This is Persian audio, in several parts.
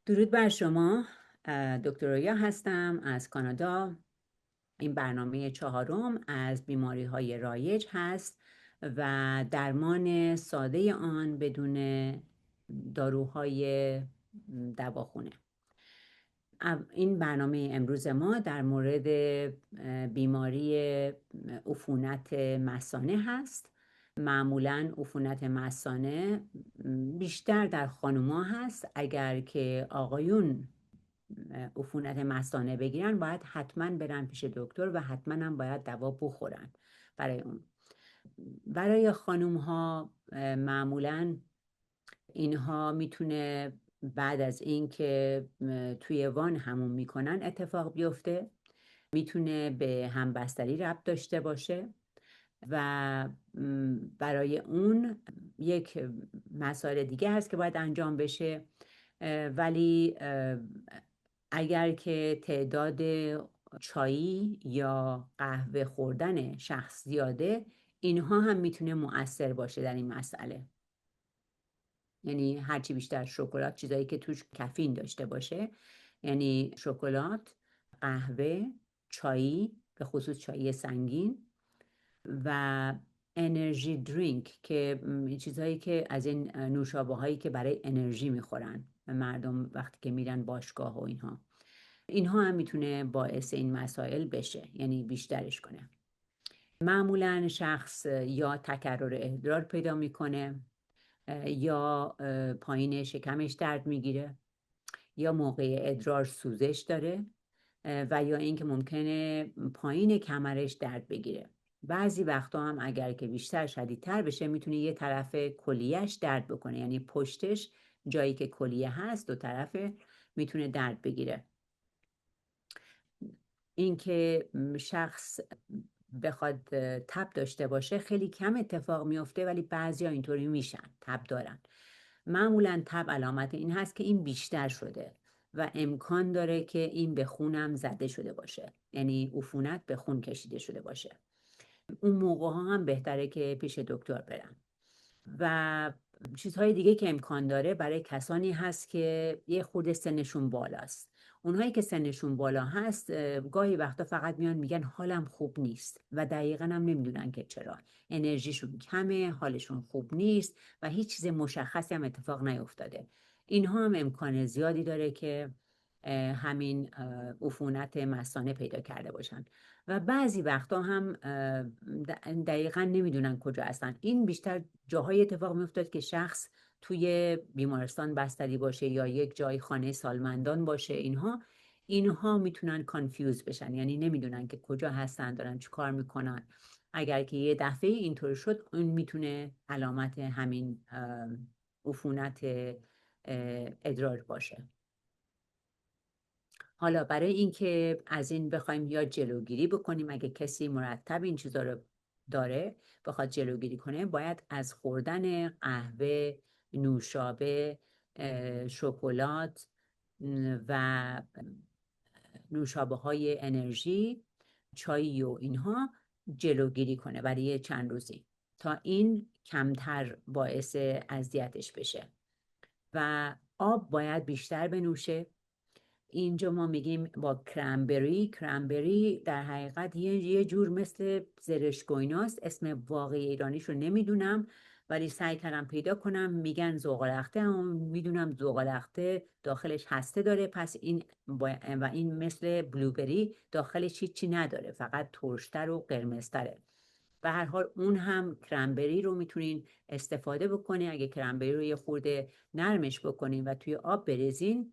درود بر شما. دکتر رویا هستم از کانادا. این برنامه چهارم از بیماری های رایج هست و درمان ساده آن بدون داروهای دواخونه. این برنامه امروز ما در مورد بیماری عفونت مثانه هست. معمولاً عفونت مثانه بیشتر در خانوما هست. اگر که آقایون عفونت مثانه بگیرن باید حتما برن پیش دکتر و حتما هم باید دوا بخورن برای اون. برای خانوم ها معمولاً اینها میتونه بعد از این که توی وان همون میکنن اتفاق بیفته. میتونه به همبستری ربط داشته باشه و برای اون یک مسائل دیگه هست که باید انجام بشه. ولی اگر که تعداد چایی یا قهوه خوردن شخص زیاده، اینها هم میتونه مؤثر باشه در این مسئله. یعنی هرچی بیشتر شکلات، چیزایی که توش کافئین داشته باشه، یعنی شکلات، قهوه، چایی، به خصوص چایی سنگین و انرژی درینک که چیزهایی که از این نوشابه هایی که برای انرژی میخورن مردم وقتی که میرن باشگاه و اینها هم میتونه باعث این مسائل بشه، یعنی بیشترش کنه. معمولا شخص یا تکرر ادرار پیدا میکنه یا پایین شکمش درد میگیره یا موقع ادرار سوزش داره و یا اینکه ممکنه پایین کمرش درد بگیره. بعضی وقتا هم اگر که بیشتر شدیدتر بشه میتونه یه طرف کلیهش درد بکنه، یعنی پشتش جایی که کلیه هست دو طرف میتونه درد بگیره. اینکه شخص بخواد تب داشته باشه خیلی کم اتفاق میفته، ولی بعضیا اینطوری میشن، تب دارن. معمولا تب علامت این هست که این بیشتر شده و امکان داره که این به خونم زده شده باشه، یعنی عفونت به خون کشیده شده باشه. اون موقع ها هم بهتره که پیش دکتر برن. و چیزهای دیگه که امکان داره برای کسانی هست که یه خورده سنشون بالاست. اونهایی که سنشون بالا هست گاهی وقتا فقط میان میگن حالم خوب نیست و دقیقا هم نمیدونن که چرا. انرژیشون کمه، حالشون خوب نیست و هیچ چیز مشخصی هم اتفاق نیفتاده. اینها هم امکان زیادی داره که همین عفونت مثانه پیدا کرده باشن و بعضی وقتا هم دقیقا نمیدونن کجا هستن. این بیشتر جاهای اتفاق میفتاد که شخص توی بیمارستان بستری باشه یا یک جای خانه سالمندان باشه. اینها میتونن کانفیوز بشن، یعنی نمیدونن که کجا هستن، دارن چی کار میکنن. اگر که یه دفعه اینطور شد، اون میتونه علامت همین عفونت ادرار باشه. حالا برای اینکه از این بخوایم یا جلوگیری بکنیم، اگه کسی مرتب این چیزا رو داره بخواد جلوگیری کنه، باید از خوردن قهوه، نوشابه، شکلات و نوشابه های انرژی، چای و اینها جلوگیری کنه برای چند روزی تا این کمتر باعث اذیتش بشه. و آب باید بیشتر بنوشه. اینجا ما میگیم با کرنبری در حقیقت یه جور مثل زرشگویناست. اسم واقعی ایرانیش رو نمیدونم ولی سعی کردم پیدا کنم. میگن زغالخته، هم میدونم زغالخته داخلش هسته داره، پس و این مثل بلوبری داخلش هیچی نداره، فقط ترشتر و قرمزتره. به هر حال اون هم کرنبری رو میتونین استفاده بکنین. اگه کرنبری رو یه خورده نرمش بکنین و توی آب بریزین،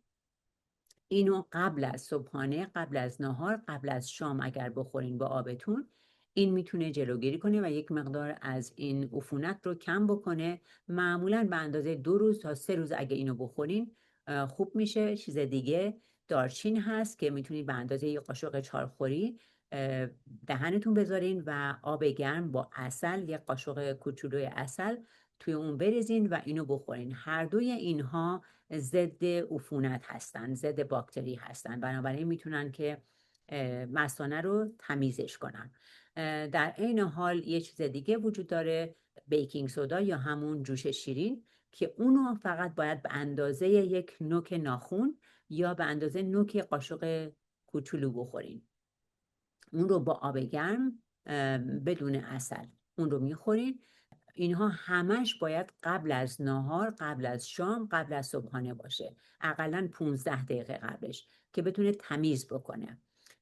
اینو قبل از صبحانه، قبل از نهار، قبل از شام اگر بخورین با آبتون، این میتونه جلوگیری کنه و یک مقدار از این عفونت رو کم بکنه. معمولاً به اندازه 2 روز تا 3 روز اگه اینو بخورین خوب میشه. چیز دیگه دارچین هست که میتونید به اندازه یک قاشق چارخوری دهنتون بذارین و آب گرم با عسل، یک قاشق کوچولوی عسل توی اون بریزین و اینو بخورین. هر دوی اینها ضد عفونت هستن، ضد باکتری هستن، بنابراین میتونن که مثانه رو تمیزش کنن. در عین حال یه چیز دیگه وجود داره، بیکینگ سودا یا همون جوش شیرین. که اونو فقط باید به اندازه یک نوک ناخن یا به اندازه نوک قاشق کوچولو بخورین. اون رو با آب گرم بدون عسل اون رو میخورین. اینها همش باید قبل از ناهار، قبل از شام، قبل از صبحانه باشه، اقلاً 15 دقیقه قبلش، که بتونه تمیز بکنه.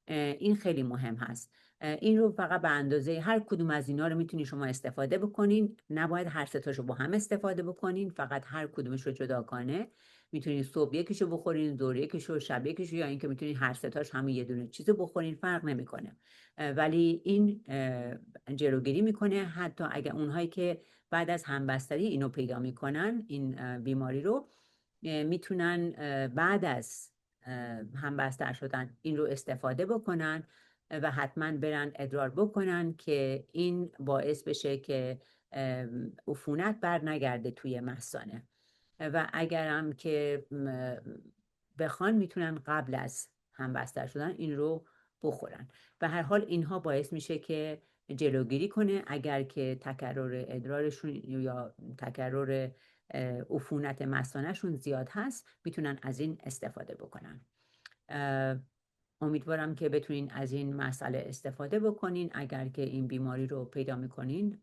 این خیلی مهم هست. این رو فقط به اندازه هر کدوم از اینا رو میتونید شما استفاده بکنین. نباید هر سه تاشو با هم استفاده بکنین، فقط هر کدومش رو جداگانه. میتونید صبح یکیشو بخورین، ظهر یکیشو، شب یکیشو، یا اینکه میتونید هر سه تاش همون یه دونه چیزو بخورین، فرق نمیکنه. ولی این جلوگیری میکنه حتی اگر اونهایی که بعد از همبستری اینو پیدا میکنن، این بیماری رو، میتونن بعد از همبستر شدن این رو استفاده بکنن و حتما برن ادرار بکنن که این باعث بشه که عفونت بر نگرده توی مثانه. و اگرم که بخوان میتونن قبل از همبستر شدن این رو بخورن. به هر حال اینها باعث میشه که جلوگیری کنه اگر که تکرر ادرارشون یا تکرر عفونت مثانه‌شون زیاد هست، میتونن از این استفاده بکنن. امیدوارم که بتونین از این مسئله استفاده بکنین اگر که این بیماری رو پیدا میکنین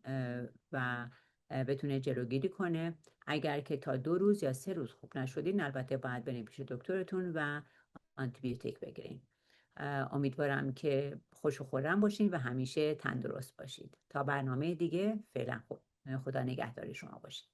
و بتونه جلوگیری کنه. اگر که تا 2 روز یا 3 روز خوب نشدین، البته باید برین پیش دکترتون و آنتیبیوتیک بگیرین. امیدوارم که خوش و خرم باشین و همیشه تندرست باشید. تا برنامه دیگه، فعلا خدا نگهدار شما باشید.